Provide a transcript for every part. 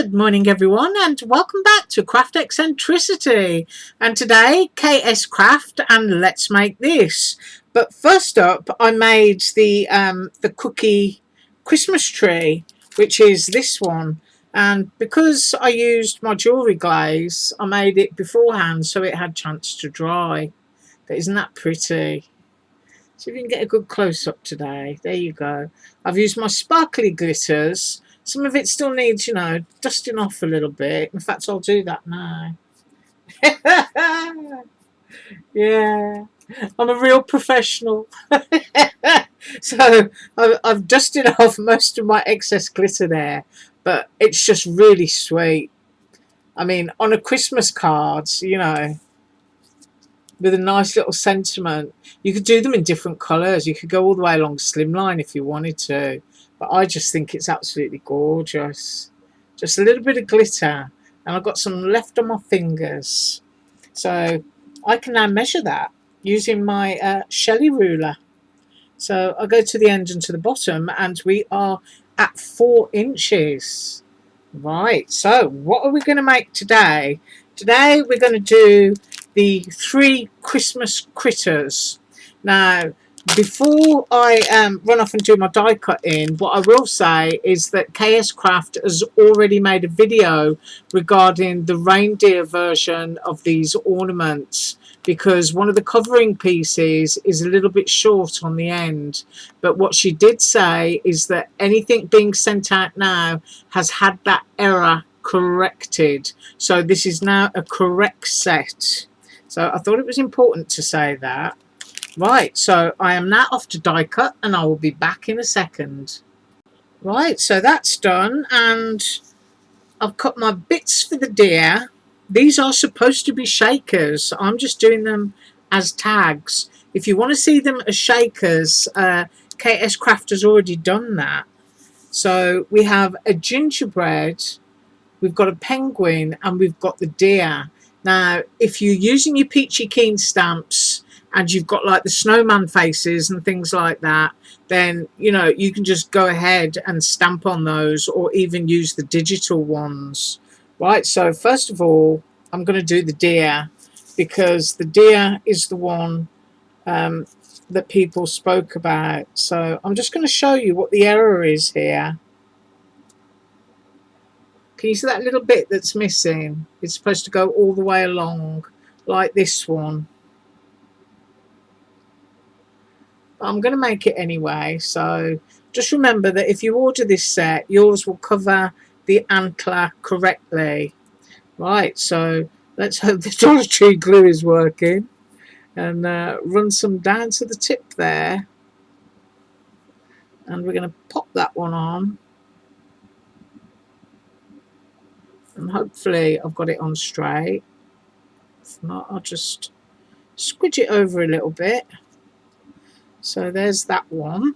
Good morning everyone and welcome back to Craft Eccentricity, and today KSCRAFT and let's make this. But first up I made the cookie Christmas tree, which is this one, and because I used my jewellery glaze I made it beforehand so it had a chance to dry. But isn't that pretty? See if you can get a good close-up today. There you go. I've used my sparkly glitters. Some of it still needs, dusting off a little bit. In fact, I'll do that now. Yeah, I'm a real professional. So I've dusted off most of my excess glitter there, but it's just really sweet. I mean, on a Christmas card, with a nice little sentiment. You could do them in different colours. You could go all the way along slimline if you wanted to. But I just think it's absolutely gorgeous. Just a little bit of glitter. And I've got some left on my fingers. So I can now measure that using my Shelley ruler. So I go to the end and to the bottom and we are at 4 inches. Right, so what are we going to make today? Today we're going to do the 3 Christmas critters. Now, before I run off and do my die cutting, what I will say is that KSCRAFT has already made a video regarding the reindeer version of these ornaments, because one of the covering pieces is a little bit short on the end. But what she did say is that anything being sent out now has had that error corrected. So this is now a correct set. So I thought it was important to say that. Right, so I am now off to die cut and I will be back in a second. Right, so that's done and I've cut my bits for the deer. These are supposed to be shakers. I'm just doing them as tags. If you want to see them as shakers, KSCRAFT has already done that. So we have a gingerbread, we've got a penguin, and we've got the deer. Now, if you're using your Peachy Keen stamps and you've got like the snowman faces and things like that, then, you can just go ahead and stamp on those or even use the digital ones. Right, so first of all, I'm going to do the deer because the deer is the one that people spoke about. So I'm just going to show you what the error is here. Can you see that little bit that's missing? It's supposed to go all the way along like this one. But I'm going to make it anyway. So just remember that if you order this set, yours will cover the antler correctly. Right, so let's hope the Dollar Tree glue is working. And run some down to the tip there. And we're going to pop that one on. And hopefully I've got it on straight. If not, I'll just squidge it over a little bit. So there's that one.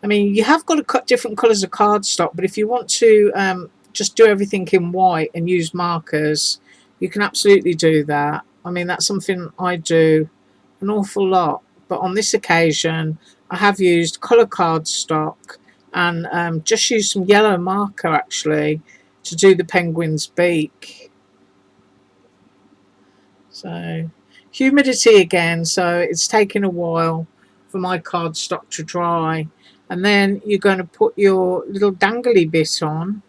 I mean, you have got to cut different colours of cardstock, but if you want to just do everything in white and use markers, you can absolutely do that. I mean, that's something I do an awful lot. But on this occasion, I have used colour cardstock and just used some yellow marker, actually, to do the penguin's beak. So humidity again, so it's taking a while for my cardstock to dry. And then you're going to put your little dangly bit on.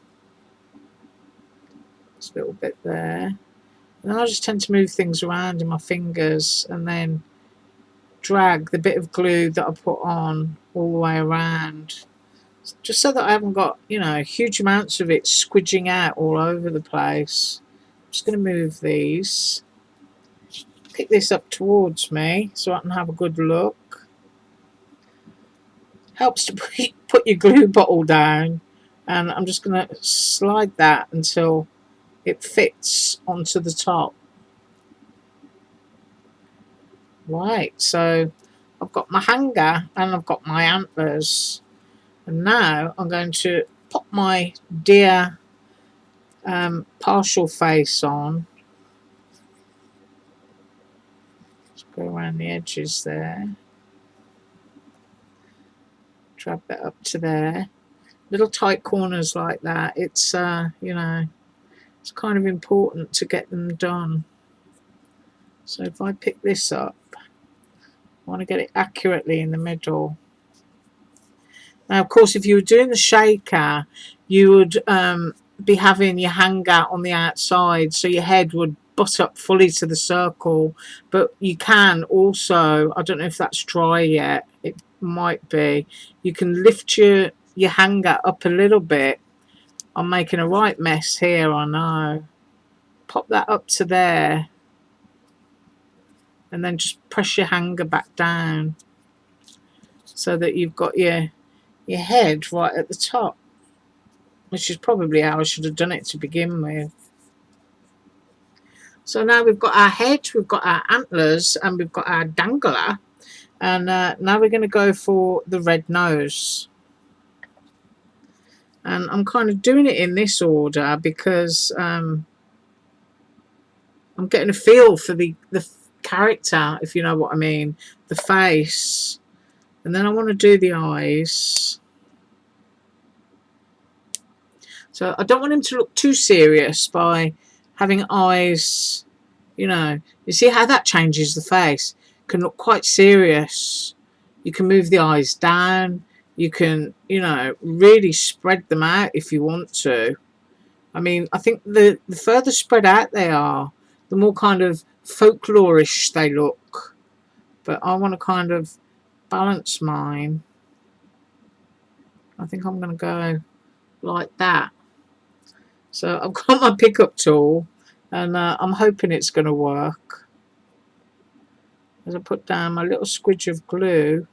This little bit there. And I just tend to move things around in my fingers and then drag the bit of glue that I put on all the way around. Just so that I haven't got, huge amounts of it squidging out all over the place. I'm just going to move these. Pick this up towards me so I can have a good look. Helps to put your glue bottle down, and I'm just going to slide that until it fits onto the top. Right, so I've got my hanger and I've got my antlers, and now I'm going to pop my deer partial face on. Just go around the edges there. Drag that up to there. little tight corners like that. It's you know, it's kind of important to get them done. So if I pick this up, I want to get it accurately in the middle. Now, of course, if you were doing the shaker, you would be having your hanger on the outside, so your head would butt up fully to the circle. But you can also, I don't know if that's dry yet, it might be, you can lift your hanger up a little bit. I'm making a right mess here, I know. Pop that up to there, and then just press your hanger back down so that you've got your head right at the top, which is probably how I should have done it to begin with. So now we've got our head, we've got our antlers, and we've got our dangler. And now we're going to go for the red nose. And I'm kind of doing it in this order because I'm getting a feel for the character, if you know what I mean, the face. And then I want to do the eyes. So I don't want him to look too serious by having eyes, you know. You see how that changes the face? Can look quite serious. You can move the eyes down. You can, you know, really spread them out if you want to. I mean, I think the further spread out they are, the more kind of folklorish they look. But I want to kind of balance mine. I think I'm going to go like that. So I've got my pickup tool, and I'm hoping it's going to work. As I put down my little squidge of glue.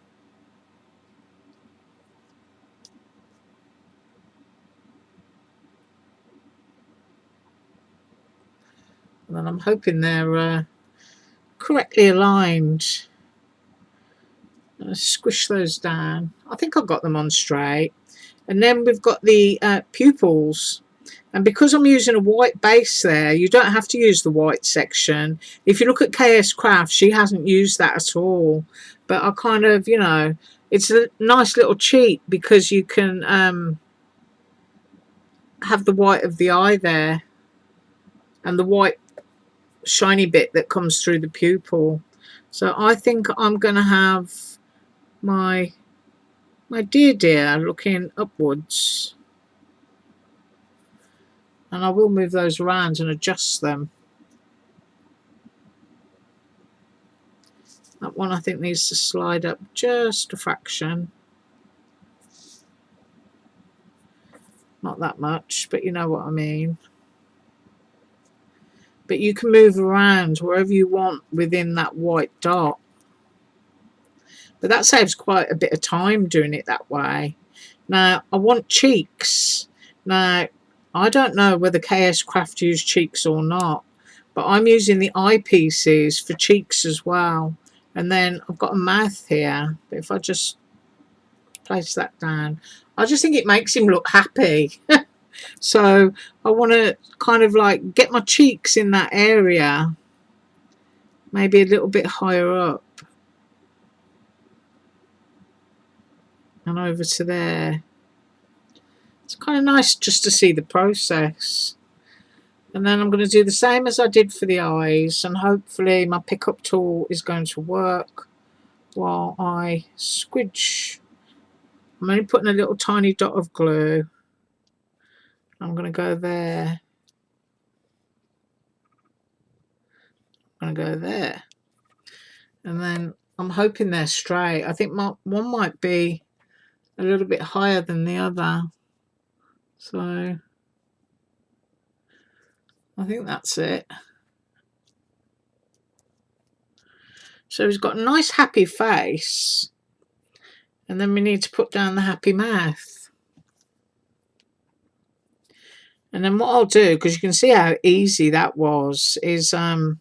And then I'm hoping they're correctly aligned. Squish those down. I think I've got them on straight. And then we've got the pupils. And because I'm using a white base there, you don't have to use the white section. If you look at KSCRAFT, she hasn't used that at all. But I kind of, you know, it's a nice little cheat because you can have the white of the eye there and the white shiny bit that comes through the pupil. So I think I'm going to have my deer looking upwards. And I will move those around and adjust them. That one I think needs to slide up just a fraction. Not that much, but you know what I mean. But you can move around wherever you want within that white dot. But that saves quite a bit of time doing it that way. Now, I want cheeks. Now, I don't know whether KSCRAFT use cheeks or not, but I'm using the eyepieces for cheeks as well. And then I've got a mouth here, but if I just place that down, I just think it makes him look happy. So I want to kind of like get my cheeks in that area, maybe a little bit higher up and over to there. It's kind of nice just to see the process. And then I'm going to do the same as I did for the eyes, and hopefully my pickup tool is going to work while I squidge. I'm only putting a little tiny dot of glue. I'm going to go there. I'm going to go there. And then I'm hoping they're straight. I think one might be a little bit higher than the other. So I think that's it. So he's got a nice happy face. And then we need to put down the happy mouth. And then what I'll do, because you can see how easy that was, is I'll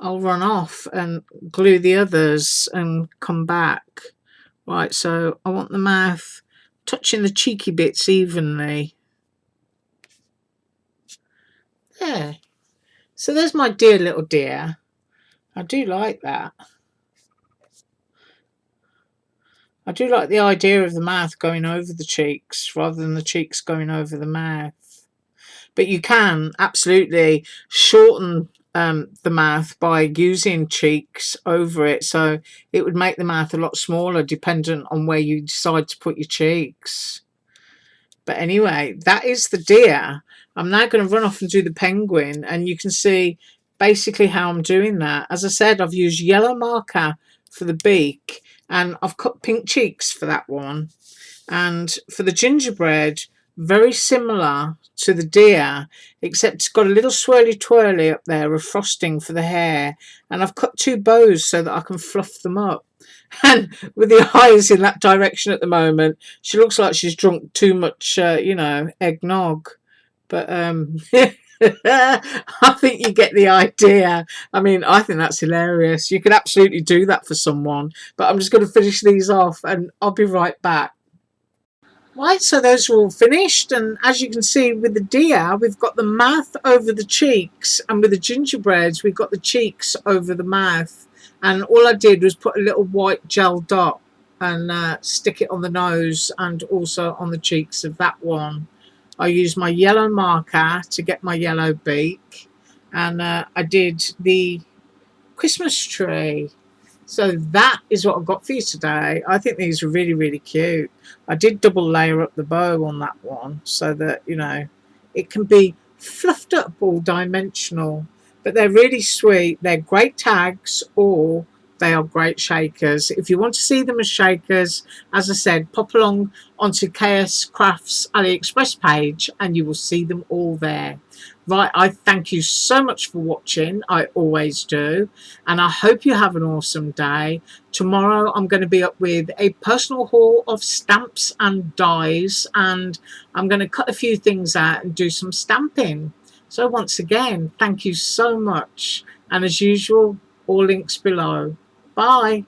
run off and glue the others and come back. Right, so I want the mouth touching the cheeky bits evenly. There. So there's my dear little deer. I do like that. I do like the idea of the mouth going over the cheeks rather than the cheeks going over the mouth. But you can absolutely shorten the mouth by using cheeks over it, so it would make the mouth a lot smaller dependent on where you decide to put your cheeks. But anyway, that is the deer. I'm now going to run off and do the penguin, and you can see basically how I'm doing that. As I said, I've used yellow marker for the beak, and I've cut pink cheeks for that one. And for the gingerbread, very similar to the deer, except it's got a little swirly twirly up there of frosting for the hair. And I've cut two bows so that I can fluff them up. And with the eyes in that direction at the moment, she looks like she's drunk too much, eggnog. But I think you get the idea. I mean, I think that's hilarious. You could absolutely do that for someone. But I'm just going to finish these off and I'll be right back. Right, so those are all finished, and as you can see with the deer, we've got the mouth over the cheeks, and with the gingerbreads, we've got the cheeks over the mouth. And all I did was put a little white gel dot and stick it on the nose and also on the cheeks of that one. I used my yellow marker to get my yellow beak, and I did the Christmas tree. So that is what I've got for you today. I think these are really, really cute. I did double layer up the bow on that one so that, it can be fluffed up all dimensional. But they're really sweet. They're great tags, or they are great shakers. If you want to see them as shakers, as I said, pop along onto KSCRAFT's AliExpress page and you will see them all there. Right, I thank you so much for watching. I always do. And I hope you have an awesome day. Tomorrow I'm going to be up with a personal haul of stamps and dies. And I'm going to cut a few things out and do some stamping. So once again, thank you so much. And as usual, all links below. Bye.